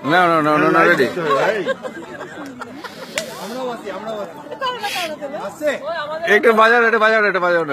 No, no, no, no, not ready. একটু বাজার, এটা বাজার, এটা বাজার।